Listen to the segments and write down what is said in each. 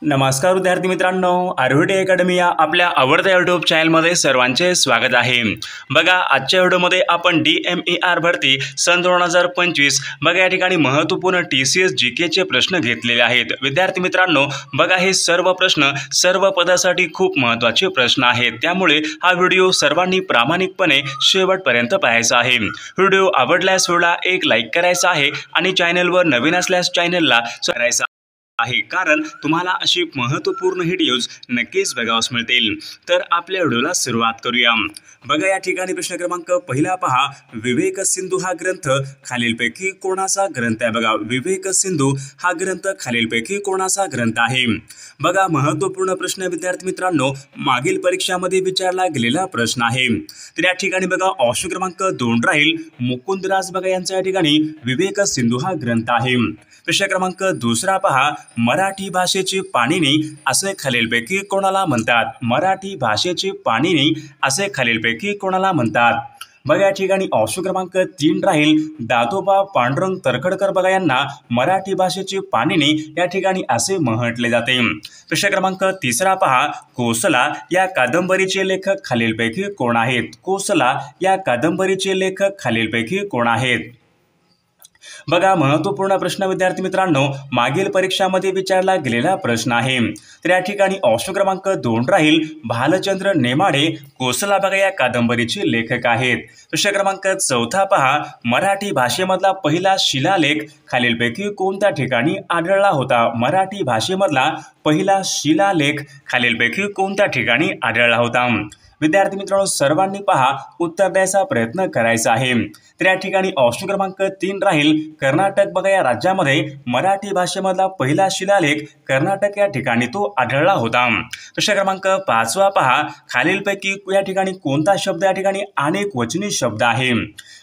नमस्कार विद्यार्थी मित्रांनो, आरव्हीटी अकॅडमी या आपल्या आवडत्या यूट्यूब चॅनलमध्ये सर्वांचे स्वागत आहे। बघा, आजच्या व्हिडिओमध्ये आपण DMER भरती सन 2025 बघा या ठिकाणी महत्त्वपूर्ण TCS GK चे प्रश्न घेतलेले आहेत। विद्यार्थी मित्रांनो, बघा हे सर्व प्रश्न सर्व पदासाठी खूप महत्त्वाचे प्रश्न आहेत, त्यामुळे हा व्हिडिओ सर्वांनी प्रामाणिकपणे शेवटपर्यंत पाहायचा आहे। व्हिडिओ आवडल्यास व्हिडिओला एक लाईक करायचा आहे आणि चॅनलवर नवीन असल्यास चॅनलला सबस्क्राइब करायचा आहे, कारण तुम्हाला अशी महत्त्वपूर्ण व्हिडिओज नक्कीच बघावयास मिळतील। तर आपल्या व्हिडिओला सुरुवात करूया। बघा या ठिकाणी प्रश्न क्रमांक पहिला पहा, विवेक सिंधू हा ग्रंथ खालीलपैकी कोणाचा ग्रंथ आहे? बघा, विवेक सिंधू हा ग्रंथ खालीलपैकी कोणाचा ग्रंथ आहे? बघा, महत्त्वपूर्ण प्रश्न विद्यार्थी मित्रांनो, मागील परीक्षामध्ये विचारला गेलेला प्रश्न आहे। तर या ठिकाणी बघा ऑप्शन क्रमांक 2 राहील मुकुंदराज बघा यांचा या ठिकाणी विवेक सिंधू हा ग्रंथ आहे। प्रश्न क्रमांक 2 पहा, मराठी भाषेचे पाणिनी असे खालीलपैकी कोणाला म्हणतात? मराठी भाषेचे पाणिनी असे खालीलपैकी कोणाला म्हणतात? बघा या ठिकाणी ऑप्शन क्रमांक 3 राहील दादोबा पांडुरंग तरखडकर बघा यांना मराठी भाषेचे पाणिनी या ठिकाणी असे म्हटले जाते। प्रश्न क्रमांक 3 पहा, कोसला या कादंबरीचे लेखक खालीलपैकी कोण आहेत? कोसला या कादंबरीचे लेखक खालीलपैकी कोण आहेत? बघा, महत्त्वपूर्ण प्रश्न विद्यार्थी मित्रांनो, मागील परीक्षामध्ये विचारला गेलेला प्रश्न आहे। तर या ठिकाणी ऑप्शन क्रमांक 2 राहील भालचंद्र नेमाडे कोसला बघा या कादंबरीचे लेखक आहेत। प्रश्न क्रमांक 4 पहा, मराठी भाषेमधला पहिला शिलालेख खालीलपैकी कोणत्या ठिकाणी आढळला होता? मराठी भाषेमधला पहिला शिलालेख खालीलपैकी कोणत्या ठिकाणी आढळला होता? विद्यार्थी मित्रांनो, सर्वांनी पहा उत्तर द्यायचा प्रयत्न करायचा आहे। तर या ठिकाणी ऑप्शन क्रमांक 3 राहील कर्नाटक बघा या राज्यामध्ये मराठी भाषेमधला पहिला शिलालेख कर्नाटक या ठिकाणी तो आढळला होता। प्रश्न क्रमांक 5 पहा, खालीलपैकी या ठिकाणी कोणता शब्द या ठिकाणी अनेक वचनी शब्द आहे?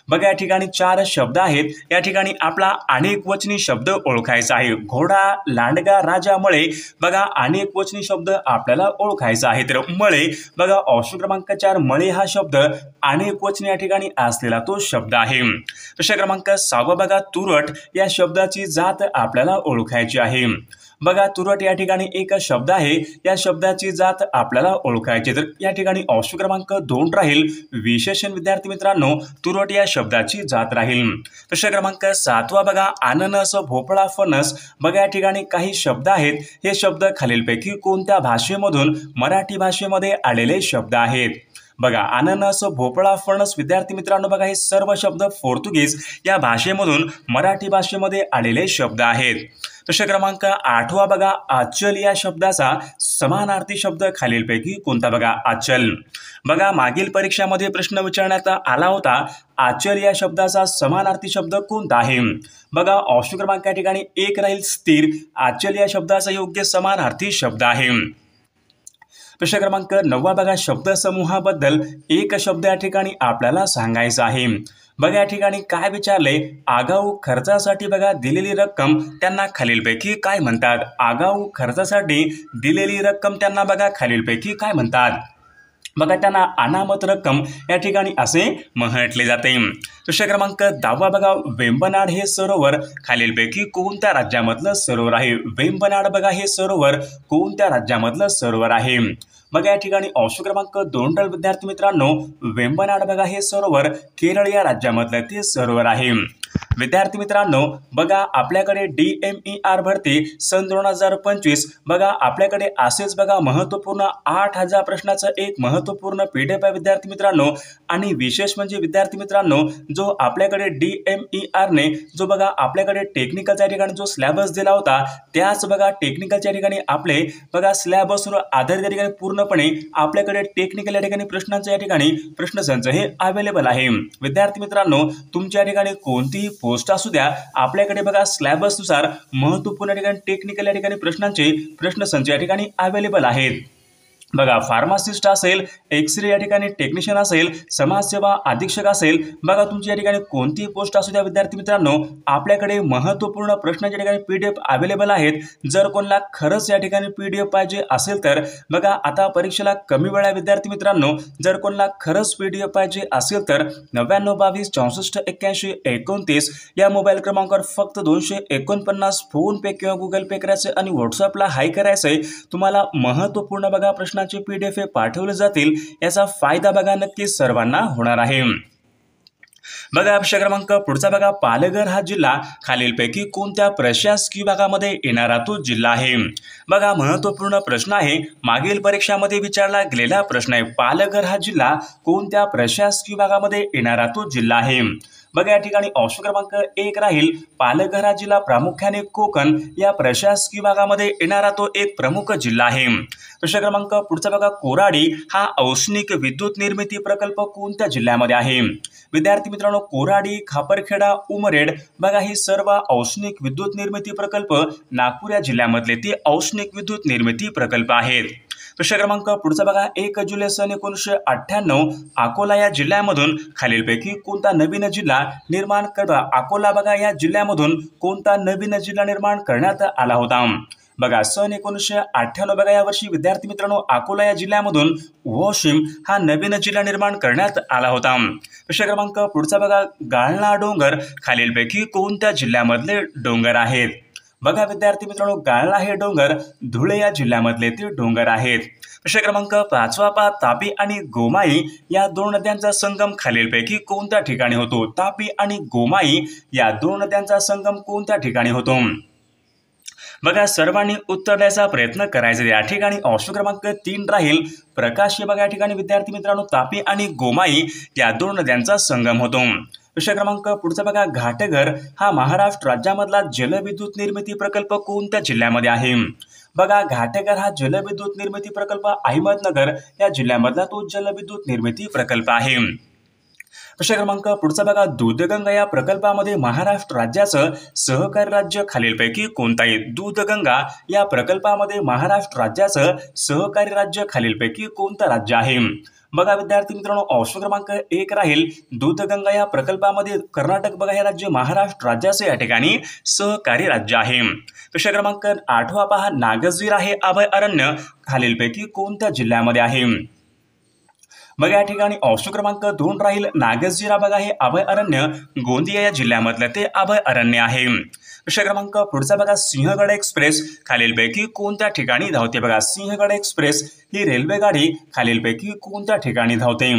बघा या ठिकाणी 4 शब्द आहेत, या ठिकाणी आपला अनेक वचनी शब्द ओळखायचा आहे। घोडा, लांडगा, राजा, मळे बघा अनेक वचनी शब्द आपल्याला ओळखायचा आहे। तर मळे बघा ऑप्शन क्रमांक 4 मळे हा शब्द अनेक वचनी या ठिकाणी असलेला तो शब्द आहे। प्रश्न क्रमांक 6 बघा, तुरट या शब्दाची जात आपल्याला ओळखायची आहे। बघा, तुरट या ठिकाणी एक शब्द आहे, या शब्दाची जात आपल्याला ओळखायची। तर या ठिकाणी ऑप्शन क्रमांक 2 राहील विशेषण विद्यार्थी मित्रांनो, तुरट या शब्दाची जात राहील। प्रश्न क्रमांक 7 बघा, अननस, भोपळा, फणस बघा या ठिकाणी काही शब्द आहेत, हे शब्द खालीलपैकी कोणत्या भाषेमधून मराठी भाषेमध्ये आलेले शब्द आहेत? बघा, अननस, भोपळा, फणस विद्यार्थी मित्रांनो बघा हे सर्व शब्द पोर्तुगीज या भाषेमधून मराठी भाषेमध्ये आलेले शब्द आहेत। प्रश्न क्रमांक 8 बघा, आचल या शब्दाचा समानार्थी शब्द खालीलपैकी कोणता? बघा, आचल बघा मागील परीक्षामध्ये प्रश्न विचारण्यात आला होता, आचल या शब्दाचा समानार्थी शब्द कोणता आहे? बघा ऑप्शन क्रमांक या ठिकाणी 1 राहील स्थिर, आचल या शब्दाचा योग्य समानार्थी शब्द आहे। प्रश्न क्रमांक 9 बघा, शब्दसमूहाबद्दल एक शब्द या ठिकाणी आपल्याला सांगायचा आहे। बघा या ठिकाणी काय विचारले, आगाऊ खर्चासाठी बघा दिलेली रक्कम त्यांना खालीलपैकी काय म्हणतात? आगाऊ खर्चासाठी दिलेली रक्कम त्यांना बघा खालीलपैकी काय म्हणतात? बघा त्यांना अनामत रक्कम या ठिकाणी असे म्हटले जाते। प्रश्न क्रमांक 10 बघा, वेंबनाड हे सरोवर खालीलपैकी कोणत्या राज्यामधलं सरोवर आहे? वेंबनाड बघा हे सरोवर कोणत्या राज्यामधलं सरोवर आहे? बघा या ठिकाणी ऑप्शन क्रमांक 2 विद्यार्थी मित्रांनो, वेंबनाड बघा हे सरोवर केरळ या राज्यामधलं ते सरोवर आहे। विद्यार्थी मित्रांनो, बघा आपल्याकडे DMER भरती सन 2025 बघा आपल्याकडे असेच बघा महत्त्वपूर्ण 8000 प्रश्नाचं एक महत्त्वपूर्ण PDF आहे विद्यार्थी मित्रांनो। आणि विशेष म्हणजे विद्यार्थी मित्रांनो, जो आपल्याकडे DMER ने जो बघा आपल्याकडे टेक्निकलच्या ठिकाणी जो सिलेबस दिला होता, त्याच बघा टेक्निकलच्या ठिकाणी आपले बघा सिलेबसवर आधारित या ठिकाणी पूर्णपणे आपल्याकडे टेक्निकल या ठिकाणी प्रश्नांचं या ठिकाणी प्रश्नसंच हे अवेलेबल आहे। विद्यार्थी मित्रांनो, तुमच्या ठिकाणी कोणतीही पोस्ट असू द्या, आपल्याकडे बघा सिलेबस नुसार महत्त्वपूर्ण ठिकाणी टेक्निकल या ठिकाणी प्रश्नांचे प्रश्नसंच या ठिकाणी अवेलेबल आहेत। बघा फार्मासिस्ट असेल, एक्सरे या ठिकाणी टेक्निशियन असेल, समाजसेवा अधीक्षक असेल, बघा तुमची या ठिकाणी कोणतीही पोस्ट असू द्या विद्यार्थी मित्रांनो, आपल्याकडे महत्त्वपूर्ण प्रश्नाच्या ठिकाणी PDF अवेलेबल आहेत. जर कोणाला खरंच या ठिकाणी PDF पाहिजे असेल तर बघा आता परीक्षेला कमी वेळ आहे विद्यार्थी मित्रांनो, जर कोणाला खरंच PDF पाहिजे असेल तर 99 22 64 81 29 या मोबाईल क्रमांकावर फक्त 249 फोन पे किंवा गुगल पे करायचे आणि व्हॉट्सअपला हाय करायचंय. तुम्हाला महत्त्वपूर्ण बघा प्रश्नाचे PDF पाठवले जातील. याचा फायदा बघा नक्कीच सर्वांना होणार आहे. बघा प्रश्न क्रमांक पुढचा बघा, पालघर हा जिल्हा खालीलपैकी कोणत्या प्रशासकीय विभागामध्ये येणारा तो जिल्हा आहे? बघा महत्त्वपूर्ण प्रश्न आहे, मागील परीक्षामध्ये विचारला गेलेला प्रश्न आहे. पालघर हा जिल्हा कोणत्या प्रशासकीय विभागामध्ये येणारा तो जिल्हा आहे? बघा या ठिकाणी ऑप्शन क्रमांक 1 राहील, पालघर हा जिल्हा प्रामुख्याने कोकण या प्रशासकीय विभागामध्ये येणारा तो एक प्रमुख जिल्हा आहे. प्रश्न क्रमांक पुढचा बघा, कोराडी हा औष्णिक विद्युत निर्मिती प्रकल्प कोणत्या जिल्ह्यामध्ये आहे? विद्यार्थी मित्रांनो, कोराडी, खापरखेडा, उमरेड बघा ही सर्व औष्णिक विद्युत निर्मिती प्रकल्प नागपूर या जिल्ह्यामधले ते औष्णिक विद्युत निर्मिती प्रकल्प आहेत. प्रश्न क्रमांक पुढचा बघा, 1 जुलै सन 1998 अकोला या जिल्ह्यामधून खालीलपैकी कोणता नवीन जिल्हा निर्माण अकोला बघा या जिल्ह्यामधून कोणता नवीन जिल्हा निर्माण करण्यात आला होता? बघा सन 1998 बघा या वर्षी विद्यार्थी मित्रांनो अकोला या जिल्ह्यामधून वॉशिम हा नवीन जिल्हा निर्माण करण्यात आला होता. प्रश्न क्रमांक पुढचा बघा, गाळणा डोंगर खालीलपैकी कोणत्या जिल्ह्यामधले डोंगर आहेत? बघा विद्यार्थी मित्रांनो, गाळणा हे डोंगर धुळे या जिल्ह्यामधले ते डोंगर आहेत. प्रश्न क्रमांक 5 पहा, तापी आणि गोमाई या दोन नद्यांचा संगम खालीलपैकी कोणत्या ठिकाणी होतो? तापी आणि गोमाई या दोन नद्यांचा संगम कोणत्या ठिकाणी होतो? बघा सर्वांनी उत्तर द्यायचा प्रयत्न करायचा. या ठिकाणी ऑप्शन क्रमांक 3 राहील, प्रकाश. हे बघा या ठिकाणी विद्यार्थी मित्रांनो तापी आणि गोमाई या दोन नद्यांचा संगम होतो. प्रश्न क्रमांक पुढचा बघा, घाटघर हा महाराष्ट्र राज्यामधला जलविद्युत निर्मिती प्रकल्प कोणत्या जिल्ह्यामध्ये आहे? बघा घाटघर हा जलविद्युत निर्मिती प्रकल्प अहमदनगर या जिल्ह्यामधला तो जलविद्युत निर्मिती प्रकल्प आहे. प्रश्न क्रमांक पुढचा बघा, दूधगंगा या प्रकल्पामध्ये महाराष्ट्र राज्याचं सहकारी राज्य खालीलपैकी कोणता आहे? दूधगंगा या प्रकल्पामध्ये महाराष्ट्र राज्याचं सहकारी राज्य खालीलपैकी कोणतं राज्य आहे? बघा विद्यार्थी मित्रांनो, ऑप्शन क्रमांक 1 राहील, दूधगंगा या प्रकल्पामध्ये कर्नाटक बघा हे राज्य महाराष्ट्र राज्याचे या ठिकाणी सहकारी राज्य आहे. प्रश्न क्रमांक 8 पहा, नागझिरा हे अभय अरण्य खालीलपैकी कोणत्या जिल्ह्यामध्ये आहे? बघा या ठिकाणी ऑप्शन क्रमांक 2 राहील, नागझिरा बघा हे अभय अरण्य गोंदिया या जिल्ह्यामधलं ते अभय अरण्य आहे. प्रश्न क्रमांक पुढचा बघा, सिंहगड एक्सप्रेस खालीलपैकी कोणत्या ठिकाणी धावते? बघा सिंहगड एक्सप्रेस ही रेल्वे गाडी खालीलपैकी कोणत्या ठिकाणी धावते?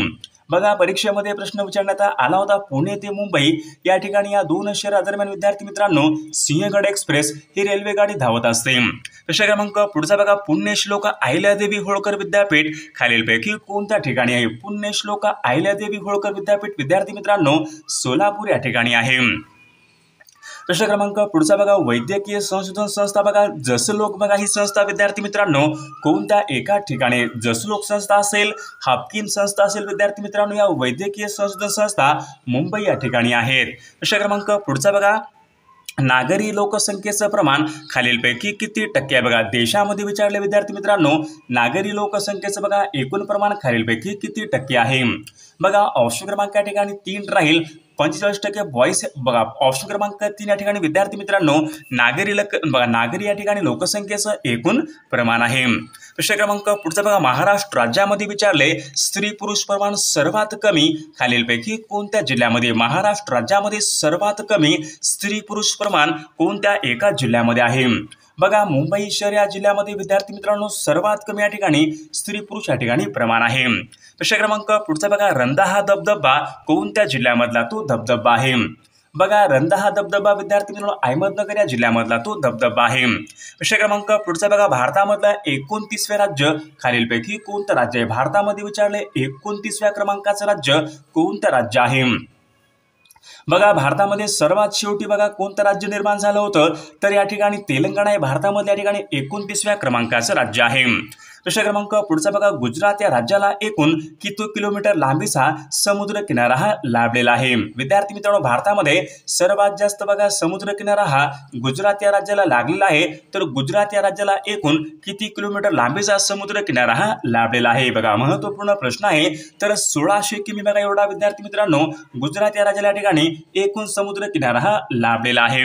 बघा परीक्षेमध्ये प्रश्न विचारण्यात आला होता, पुणे ते मुंबई या ठिकाणी या दोन शहरादरम्यान विद्यार्थी मित्रांनो सिंहगड एक्सप्रेस ही रेल्वे गाडी धावत असते. प्रश्न क्रमांक पुढचा बघा, पुण्यश्लोक अहिल्यादेवी होळकर विद्यापीठ खालीलपैकी कोणत्या ठिकाणी आहे? पुण्यश्लोक अहिल्यादेवी होळकर विद्यापीठ विद्यार्थी मित्रांनो सोलापूर या ठिकाणी आहे. प्रश्न क्रमांक पुढचा बघा, वैद्यकीय संशोधन संस्था बघा जसलोक बघा ही संस्था विद्यार्थी मित्रांनो कोणत्या एका ठिकाणी? जसलोक संस्था असेल, हाफकिन संस्था असेल विद्यार्थी मित्रांनो या वैद्यकीय संशोधन संस्था मुंबई या ठिकाणी आहेत. प्रश्न क्रमांक पुढचा बघा, नागरी लोकसंख्येचं प्रमाण खालीलपैकी किती टक्के आहे? बघा देशामध्ये विचारले विद्यार्थी मित्रांनो नागरी लोकसंख्येचं बघा एकूण प्रमाण खालीलपैकी किती टक्के आहे? बघा ऑप्शन क्रमांक या ठिकाणी 3 राहील, 45% बॉईस. बघा ऑप्शन क्रमांक 3 या ठिकाणी विद्यार्थी मित्रांनो नागरी या ठिकाणी लोकसंख्येचं एकूण प्रमाण आहे. प्रश्न क्रमांक पुढचा बघा, महाराष्ट्र राज्यामध्ये विचारले स्त्री पुरुष प्रमाण सर्वात कमी खालीलपैकी कोणत्या जिल्ह्यामध्ये? महाराष्ट्र राज्यामध्ये सर्वात कमी स्त्री पुरुष प्रमाण कोणत्या एका जिल्ह्यामध्ये आहे? बघा मुंबई शहर या जिल्ह्यामध्ये विद्यार्थी मित्रांनो सर्वात कमी या ठिकाणी स्त्री पुरुष या ठिकाणी प्रमाण आहे. प्रश्न क्रमांक पुढचा बघा, रंधा हा धबधबा कोणत्या जिल्ह्यामधला तो धबधबा आहे? बघा रंधा हा धबधबा विद्यार्थी मित्रांनो अहमदनगर या जिल्ह्यामधला तो धबधबा आहे. प्रश्न क्रमांक पुढचा बघा, भारतामधलं 29वे राज्य खालीलपैकी कोणतं राज्य आहे? भारतामध्ये विचारले 29व्या क्रमांकाचं राज्य कोणतं राज्य आहे? बघा भारतामध्ये सर्वात शेवटी बघा कोणतं राज्य निर्माण झालं होतं तर या ठिकाणी तेलंगणा हे भारतामध्ये या ठिकाणी 29व्या क्रमांकाचं राज्य आहे. प्रश्न क्रमांक पुढचा बघा, गुजरात या राज्याला एकूण किती किलोमीटर लांबीचा समुद्र किनारा हा लाभलेला आहे? विद्यार्थी मित्रांनो, भारतामध्ये सर्वात जास्त बघा समुद्र किनारा हा गुजरात या राज्याला लागलेला आहे. तर गुजरात या राज्याला एकूण किती किलोमीटर लांबीचा समुद्र किनारा हा लाभलेला आहे? बघा महत्त्वपूर्ण प्रश्न आहे. तर 1600 किमी बघा एवढा विद्यार्थी मित्रांनो गुजरात या राज्याला ठिकाणी एकूण समुद्र किनारा हा लाभलेला आहे.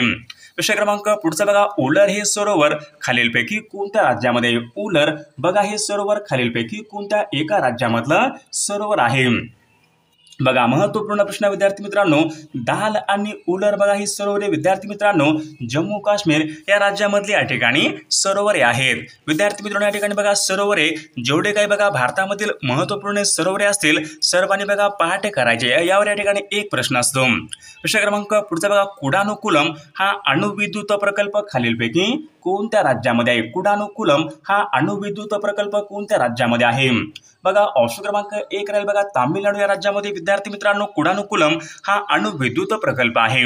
प्रश्न क्रमांक पुढचा बघा, उलर हे सरोवर खालीलपैकी कोणत्या राज्यामध्ये? उलर बघा हे सरोवर खालीलपैकी कोणत्या एका राज्यामधलं सरोवर आहे? बघा महत्त्वपूर्ण प्रश्न विद्यार्थी मित्रांनो, दाल आणि उलर बघा ही सरोवरे विद्यार्थी मित्रांनो जम्मू काश्मीर या राज्यामधली या ठिकाणी सरोवरे आहेत. विद्यार्थी मित्रांनो, या ठिकाणी बघा सरोवरे जेवढे काही बघा भारतामधील महत्त्वपूर्ण सरोवरे असतील सर्वांनी बघा पहाटे करायचे. यावर या ठिकाणी एक प्रश्न असतो. प्रश्न क्रमांक पुढचा बघा, कुडानुकुलम हा अणुविद्युत प्रकल्प खालीलपैकी कोणत्या राज्यामध्ये आहे? कुडानुकुलम हा अणुविद्युत प्रकल्प कोणत्या राज्यामध्ये आहे? बघा ऑप्शन क्रमांक 1 राहील बघा तामिळनाडू या राज्यामध्ये विद्यार्थी मित्रांनो कुडानुकुलम हा अणुविद्युत प्रकल्प आहे.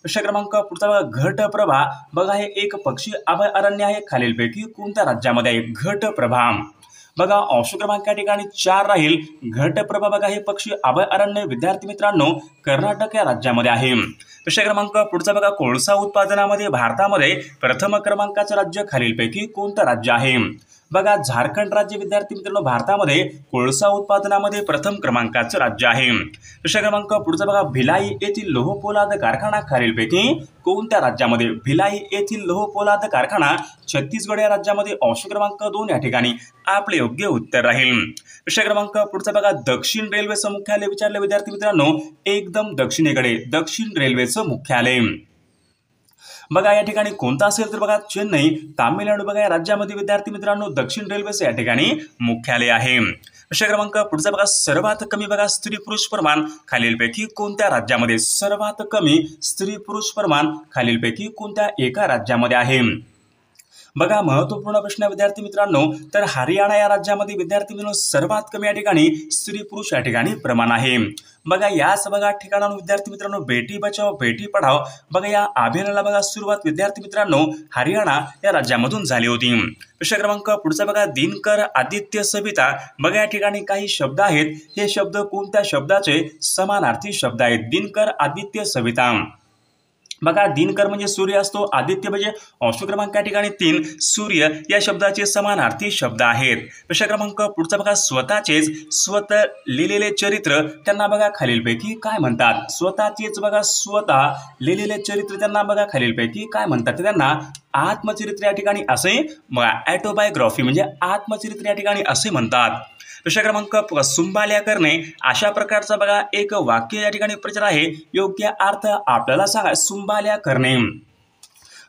प्रश्न क्रमांक पुढचा बघा, घटप्रभा बघा हे एक पक्षी अभयारण्य आहे खालीलपैकी कोणत्या राज्यामध्ये आहे? घटप्रभा बघा ऑप्शन क्रमांक या ठिकाणी 4 राहील. घटप्रभा बघा हे पक्षी अभयारण्य विद्यार्थी मित्रांनो कर्नाटक या राज्यामध्ये आहे. प्रश्न क्रमांक पुढचा बघा, कोळसा उत्पादनामध्ये भारतामध्ये प्रथम क्रमांकाचं राज्य खालीलपैकी कोणतं राज्य आहे? बघा झारखंड राज्य विद्यार्थी मित्रांनो भारतामध्ये कोळसा उत्पादनामध्ये प्रथम क्रमांकाचं राज्य आहे. प्रश्न क्रमांक पुढचा बघा, भिलाई येथील लोह पोलाद कारखाना खालीलपैकी कोणत्या राज्यामध्ये? भिलाई येथील लोह पोलाद कारखाना छत्तीसगड या राज्यामध्ये. ऑप्शन क्रमांक 2 या ठिकाणी आपले योग्य उत्तर राहील. प्रश्न क्रमांक पुढचा बघा, दक्षिण रेल्वेचं मुख्यालय विचारले विद्यार्थी मित्रांनो एकदम दक्षिणेकडे दक्षिण रेल्वेचं मुख्यालय बघा या ठिकाणी कोणता असेल? तर बघा चेन्नई तामिळनाडू बघा या राज्यामध्ये विद्यार्थी मित्रांनो दक्षिण रेल्वेचं या ठिकाणी मुख्यालय आहे. प्रश्न क्रमांक पुढचा बघा, सर्वात कमी बघा स्त्री पुरुष प्रमाण खालीलपैकी कोणत्या राज्यामध्ये? सर्वात कमी स्त्री पुरुष प्रमाण खालीलपैकी कोणत्या एका राज्यामध्ये आहे? बघा महत्त्वपूर्ण प्रश्न विद्यार्थी मित्रांनो, तर हरियाणा या राज्यामध्ये विद्यार्थी मित्रांनो सर्वात कमी या ठिकाणी स्त्री पुरुष या ठिकाणी प्रमाण आहे. बघा याच बघा ठिकाणाहून विद्यार्थी मित्रांनो बेटी बचाओ बेटी पढाओ बघा या अभियानाला बघा सुरुवात विद्यार्थी मित्रांनो हरियाणा या राज्यामधून झाली होती. प्रश्न क्रमांक पुढचा बघा, दिनकर आदित्य सविता बघा या ठिकाणी काही शब्द आहेत. हे शब्द कोणत्या शब्दाचे समानार्थी शब्द आहेत? दिनकर आदित्य सविता बघा दिनकर म्हणजे सूर्य असतो, आदित्य म्हणजे ऑप्शन क्रमांक या ठिकाणी 3 सूर्य या शब्दाचे समानार्थी शब्द आहेत. प्रश्न क्रमांक पुढचा बघा, स्वतःचेच स्वतः लिहिलेले चरित्र त्यांना बघा खालीलपैकी काय म्हणतात? स्वतःचेच बघा स्वतः लिहिलेले चरित्र त्यांना बघा खालीलपैकी काय म्हणतात? त्यांना आत्मचरित्र या ठिकाणी असे बघा ऑटोबायोग्राफी म्हणजे आत्मचरित्र या ठिकाणी असे म्हणतात. प्रश्न क्रमांक सुंभाल्या करणे अशा प्रकारचा बघा एक वाक्य या ठिकाणी प्रचार आहे. योग्य अर्थ आपल्याला सांगा. सुंभाल्या करणे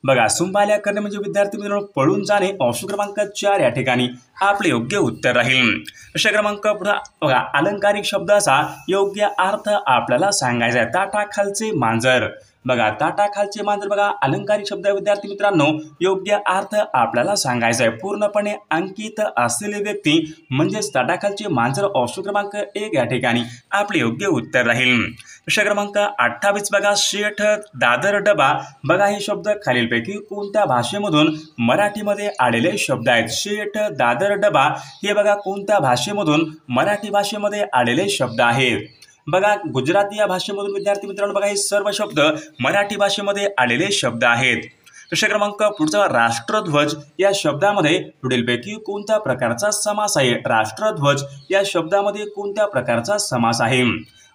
बघा सुंभाल्या करणे म्हणजे विद्यार्थी मित्रांनो पळून जाणे. ऑप्शन क्रमांक 4 या ठिकाणी आपले योग्य उत्तर राहील. प्रश्न क्रमांक पुढे बघा, अलंकारिक शब्दाचा योग्य अर्थ आपल्याला सांगायचा आहे. ताटाखालचे मांजर बघा ताटाखालचे मांजर बघा अलंकारिक शब्द विद्यार्थी मित्रांनो योग्य अर्थ आपल्याला सांगायचा आहे. पूर्णपणे अंकित असलेली व्यक्ती म्हणजेच ताटाखालचे मांजर. ऑप्शन क्रमांक 1 या ठिकाणी आपले योग्य उत्तर राहील. प्रश्न क्रमांक 28 बघा, शेठ दादर डबा बघा हे शब्द खालीलपैकी कोणत्या भाषेमधून मराठीमध्ये आलेले शब्द आहेत? शेठ दादर डबा हे बघा कोणत्या भाषेमधून मराठी भाषेमध्ये आलेले शब्द आहेत? बघा गुजराती या भाषेमधून विद्यार्थी मित्रांनो बघा हे सर्व शब्द मराठी भाषेमध्ये आलेले शब्द आहेत. प्रश्न क्रमांक पुढचा, राष्ट्रध्वज या शब्दामध्ये पुढीलपैकी कोणत्या प्रकारचा समास आहे? राष्ट्रध्वज या शब्दामध्ये कोणत्या प्रकारचा समास आहे?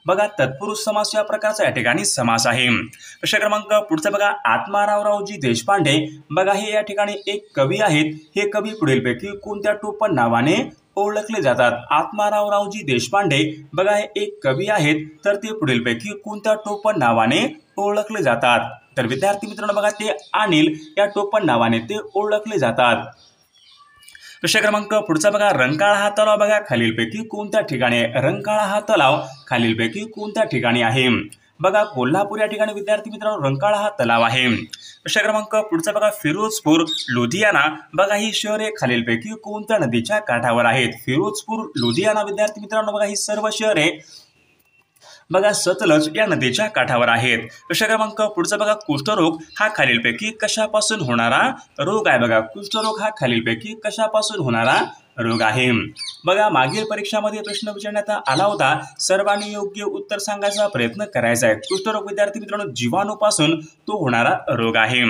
बघा तत्पुरुष समास या प्रकारचा या ठिकाणी समास आहे. प्रश्न क्रमांक पुढचा बघा, आत्मारावरावजी देशपांडे बघा हे या ठिकाणी एक कवी आहेत. हे कवी पुढीलपैकी कोणत्या टोपण नावाने ओळखले जातात? आत्मारावरावजी देशपांडे बघा हे एक कवी आहेत, तर ते पुढीलपैकी कोणत्या टोपण नावाने ओळखले जातात? तर विद्यार्थी मित्रांनो बघा ते अनिल या टोपण नावाने ते ओळखले जातात. प्रश्न क्रमांक पुढचा बघा, रंकाळा हा तलाव बघा खालीलपैकी कोणत्या ठिकाणी आहे? रंकाळा हा तलाव खालीलपैकी कोणत्या ठिकाणी आहे? बघा कोल्हापूर या ठिकाणी विद्यार्थी मित्रांनो रंकाळा हा तलाव आहे. प्रश्न क्रमांक पुढचा बघा, फिरोजपूर लुधियाना बघा ही शहरे खालीलपैकी कोणत्या नदीच्या काठावर आहेत? फिरोजपूर लुधियाना विद्यार्थी मित्रांनो बघा ही सर्व शहरे बघा सतलज या नदीच्या काठावर आहेत. प्रश्न क्रमांक पुढचा बघा, कुष्ठरोग हा खालीलपैकी कशापासून होणारा रोग आहे? बघा कुष्ठरोग हा खालीलपैकी कशापासून होणारा रोग आहे? बघा मागील परीक्षामध्ये प्रश्न विचारण्यात आला होता, सर्वांनी योग्य उत्तर सांगायचा प्रयत्न करायचा आहे. कुष्ठरोग विद्यार्थी मित्रांनो जीवाणूपासून तो होणारा रोग आहे.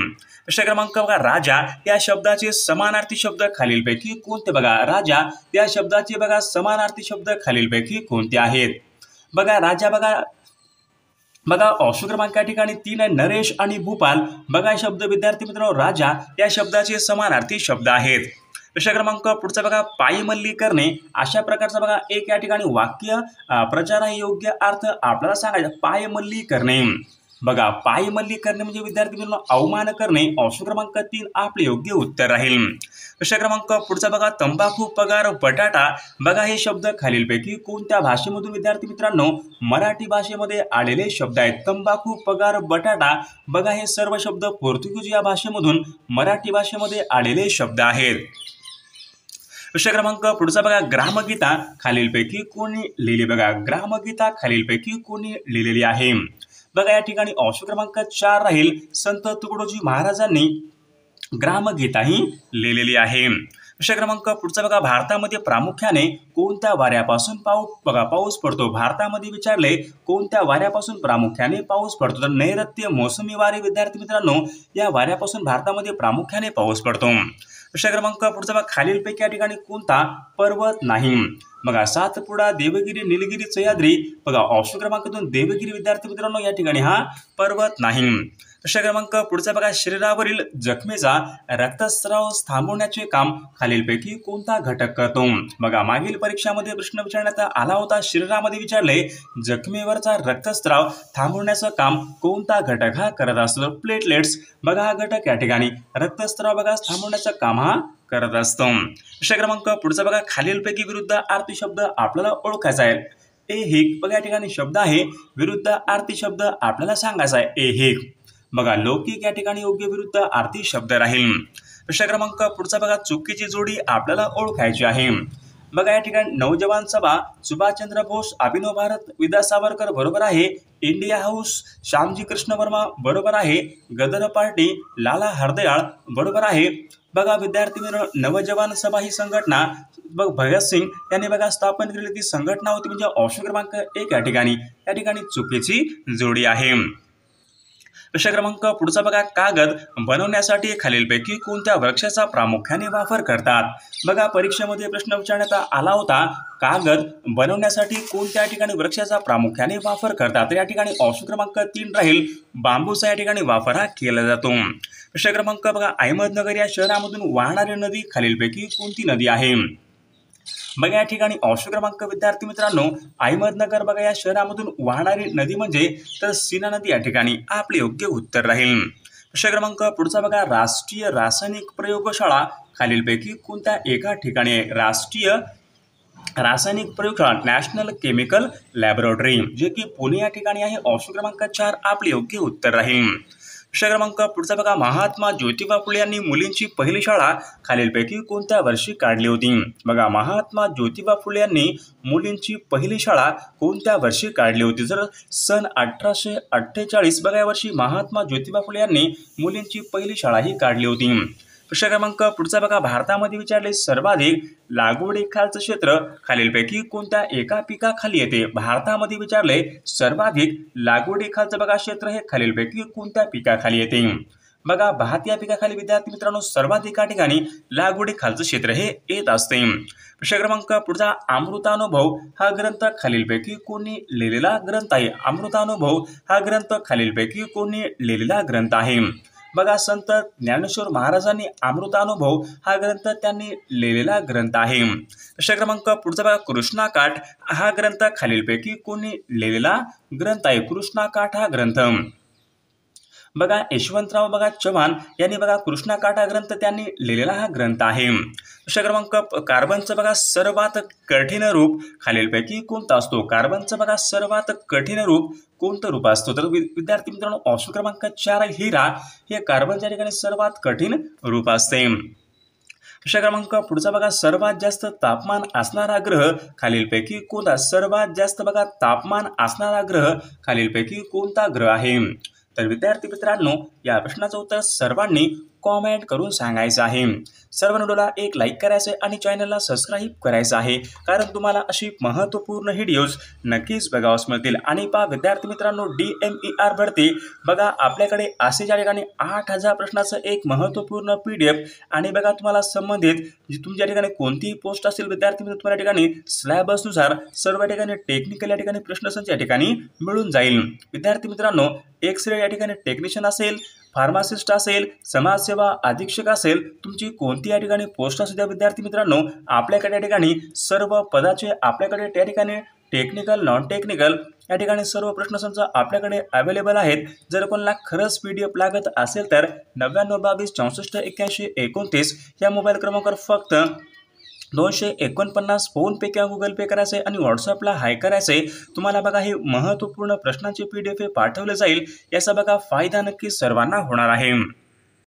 प्रश्न क्रमांक बघा, राजा या शब्दाचे समानार्थी शब्द खालीलपैकी कोणते? बघा राजा या शब्दाचे बघा समानार्थी शब्द खालीलपैकी कोणते आहेत? बघा राजा बघा ऑप्शन क्रमांक या ठिकाणी 3 आहे, नरेश आणि भूपाल. बघा शब्द विद्यार्थी मित्रांनो राजा या शब्दाचे समानार्थी शब्द आहेत. प्रश्न क्रमांक पुढचा बघा, पायमल्ली करणे अशा प्रकारचा बघा एक या ठिकाणी वाक्य प्रचार आहे, योग्य अर्थ आपल्याला सांगायचा. पायमल्ली करणे, बघा पायमल्ली करणे म्हणजे विद्यार्थी मित्रांनो अवमान करणे. ऑप्शन क्रमांक 3 आपले योग्य उत्तर राहील. प्रश्न क्रमांक पुढचा बघा, तंबाखू पगार बटाटा. बघा हे शब्द खालीलपैकी कोणत्या भाषेमधून विद्यार्थी मित्रांनो मराठी भाषेमध्ये आलेले शब्द आहेत? तंबाखू पगार बटाटा बघा हे सर्व शब्द पोर्तुगीज या भाषेमधून मराठी भाषेमध्ये आलेले शब्द आहेत. प्रश्न क्रमांक पुढचा बघा, ग्रामगीता खालीलपैकी कोणी लिहिली? बघा ग्रामगीता खालीलपैकी कोणी लिहिलेली आहे? बघा या ठिकाणी ऑप्शन क्रमांक 4 राहील, संत तुकडोजी महाराजांनी ग्रामगीता ही लिहिलेली आहे. प्रश्न क्रमांक पुढचा बघा, भारतामध्ये प्रामुख्याने कोणत्या वाऱ्यापासून पाऊस पडतो? भारतामध्ये विचारले कोणत्या वाऱ्यापासून प्रामुख्याने पाऊस पडतो? तर नैऋत्य मोसमी वारे विद्यार्थी मित्रांनो या वाऱ्यापासून भारतामध्ये प्रामुख्याने पाऊस पडतो. प्रश्न क्रमांक पुढचा बघा, खालीलपैकी या ठिकाणी कोणता पर्वत नाही? बघा सातपुडा, देवगिरी, निलगिरी, सह्याद्री. बघा ऑप्शन क्रमांक 2 देवगिरी विद्यार्थी मित्रांनो या ठिकाणी हा पर्वत नाही. प्रश्न क्रमांक पुढचा बघा, शरीरावरील जखमेचा रक्तस्राव थांबवण्याचे काम खालीलपैकी कोणता घटक करतो? बघा मागील परीक्षामध्ये प्रश्न विचारण्यात आला होता, शरीरामध्ये विचारले जखमेवरचा रक्तस्राव थांबवण्याचं काम कोणता घटक हा करत असतो? प्लेटलेट्स. बघा हा घटक या ठिकाणी रक्तस्राव बघा थांबवण्याचं काम हा करत असतो. प्रश्न क्रमांक पुढचा बघा, खालीलपैकी विरुद्ध अर्थी शब्द आपल्याला ओळखायचा आहे. ऐहिक बघा या ठिकाणी शब्द आहे, विरुद्ध अर्थी शब्द आपल्याला सांगायचा आहे ऐहिक. बघा लौकिक या ठिकाणी योग्य विरुद्ध अर्थी शब्द राहील. प्रश्न क्रमांक पुढचा बघा, चुकीची जोडी आपल्याला ओळखायची आहे. बघा या ठिकाणी नवजवान सभा, सुभाषचंद्र बोस, अभिनव भारत, विद्या सावरकर बरोबर आहे. इंडिया हाऊस, श्यामजी कृष्ण वर्मा बरोबर आहे. गदर पार्टी, लाला हरदयाळ बरोबर आहे. बघा विद्यार्थी नवजवान सभा ही संघटना बघ भगतसिंग यांनी बघा स्थापन केलेली ती संघटना होती, म्हणजे ऑप्शन क्रमांक 1 या ठिकाणी चुकीची जोडी आहे. प्रश्न क्रमांक पुढचा बघा, कागद बनवण्यासाठी खालीलपैकी कोणत्या वृक्षाचा प्रामुख्याने वापर करतात? बघा परीक्षेमध्ये प्रश्न विचारण्यात आला होता, कागद बनवण्यासाठी कोणत्या ठिकाणी वृक्षाचा प्रामुख्याने वापर करतात? तर या ठिकाणी ऑप्शन क्रमांक 3 राहील, बांबूचा या ठिकाणी वापर हा केला जातो. प्रश्न क्रमांक बघा, अहमदनगर या शहरामधून वाहणारी नदी खालीलपैकी कोणती नदी आहे? बघा या ठिकाणी ऑप्शन क्रमांक विद्यार्थी मित्रांनो अहमदनगर बघा या शहरामधून वाहणारी नदी म्हणजे तर सीना नदी या ठिकाणी आपले योग्य उत्तर राहील. प्रश्न क्रमांक पुढचा बघा, राष्ट्रीय रासायनिक प्रयोगशाळा खालीलपैकी कोणत्या एका ठिकाणी आहे? राष्ट्रीय रासायनिक प्रयोगशाळा नॅशनल केमिकल लॅबोरेटरी जे की पुणे या ठिकाणी आहे. ऑप्शन क्रमांक 4 आपले योग्य उत्तर राहील. प्रश्न क्रमांक पुढचा बघा, महात्मा ज्योतिबा फुले यांनी मुलींची पहिली शाळा खालीलपैकी कोणत्या वर्षी काढली होती? बघा महात्मा ज्योतिबा फुले यांनी मुलींची पहिली शाळा कोणत्या वर्षी काढली होती? तर सन 1848 बघा या वर्षी महात्मा ज्योतिबा फुले यांनी मुलींची पहिली शाळा ही काढली होती. प्रश्न क्रमांक पुढचा बघा, भारतामध्ये विचारले सर्वाधिक लागवडीखालचं क्षेत्र खालीलपैकी कोणत्या एका पिकाखाली येते? भारतामध्ये विचारले सर्वाधिक लागवडीखालचं बघा क्षेत्र हे खालीलपैकी कोणत्या पिकाखाली येते? बघा भात या पिकाखाली विद्यार्थी मित्रांनो सर्वाधिक या ठिकाणी लागवडीखालचं क्षेत्र हे येत असते. प्रश्न क्रमांक पुढचा, अमृतानुभव हा ग्रंथ खालीलपैकी कोणी लिहिलेला ग्रंथ आहे? अमृतानुभव हा ग्रंथ खालीलपैकी कोणी लिहिलेला ग्रंथ आहे? बघा संत ज्ञानेश्वर महाराजांनी अमृतानुभव हा ग्रंथ त्यांनी लिहिलेला ग्रंथ आहे. प्रश्न क्रमांक पुढचा बघा, कृष्णाकाठ हा ग्रंथ खालीलपैकी कोणी लिहिलेला ग्रंथ आहे? कृष्णाकाठ हा ग्रंथ बघा यशवंतराव बघा चव्हाण यांनी बघा कृष्णाकाठ हा ग्रंथ त्यांनी लिहिलेला हा ग्रंथ आहे. प्रश्न क्रमांक, कार्बनचं बघा सर्वात कठीण रूप खालीलपैकी कोणतं असतो? कार्बनचं बघा सर्वात कठीण रूप कोणतं रूप असतो? तर विद्यार्थी मित्रांनो ऑप्शन क्रमांक 4 हिरा हे कार्बनच्या ठिकाणी सर्वात कठीण रूप असते. प्रश्न क्रमांक पुढचा बघा, सर्वात जास्त तापमान असणारा ग्रह खालीलपैकी कोणता? सर्वात जास्त बघा तापमान असणारा ग्रह खालीलपैकी कोणता ग्रह आहे? तर विद्यार्थी मित्रांनो या प्रश्नाचं उत्तर सर्वांनी कॉमेंट करून सांगायचं आहे। सर्व व्हिडिओला एक लाईक करायचं आहे आणि चॅनलला सबस्क्राईब करायचं आहे, कारण तुम्हाला अशी महत्त्वपूर्ण व्हिडिओज नक्कीच बघावयास मिळतील। आणि पहा विद्यार्थी मित्रांनो, DMER भरती बघा आपल्याकडे असे ज्या ठिकाणी 8000 प्रश्नाचं एक महत्त्वपूर्ण PDF आणि बघा तुम्हाला संबंधित जी तुमच्या ठिकाणी कोणतीही पोस्ट असेल विद्यार्थी मित्र, तुम्हाला ठिकाणी सिलेबसनुसार सर्व ठिकाणी टेक्निकल या ठिकाणी प्रश्नसंच या ठिकाणी मिळून जाईल। विद्यार्थी मित्रांनो, एक्स-रे या ठिकाणी टेक्निशियन असेल, फार्मासिस्ट असेल, समाजसेवा अधीक्षक असेल, तुमची कोणती या ठिकाणी पोस्ट असू द्या विद्यार्थी मित्रांनो, आपल्याकडे या ठिकाणी सर्व पदाचे आपल्याकडे त्या ठिकाणी टेक्निकल नॉन टेक्निकल या ठिकाणी सर्व प्रश्नसंच आपल्याकडे अवेलेबल आहेत। जर कोणाला खरंच PDF लागत असेल तर 9922 64 81 29 या मोबाईल क्रमांकावर फक्त 249 फोन पे किंवा गुगल पे करायचे आणि व्हॉट्सअपला हाय करायचे। तुम्हाला बघा हे महत्त्वपूर्ण प्रश्नांचे PDF पाठवले जाईल, याचा बघा फायदा नक्की सर्वांना होणार आहे।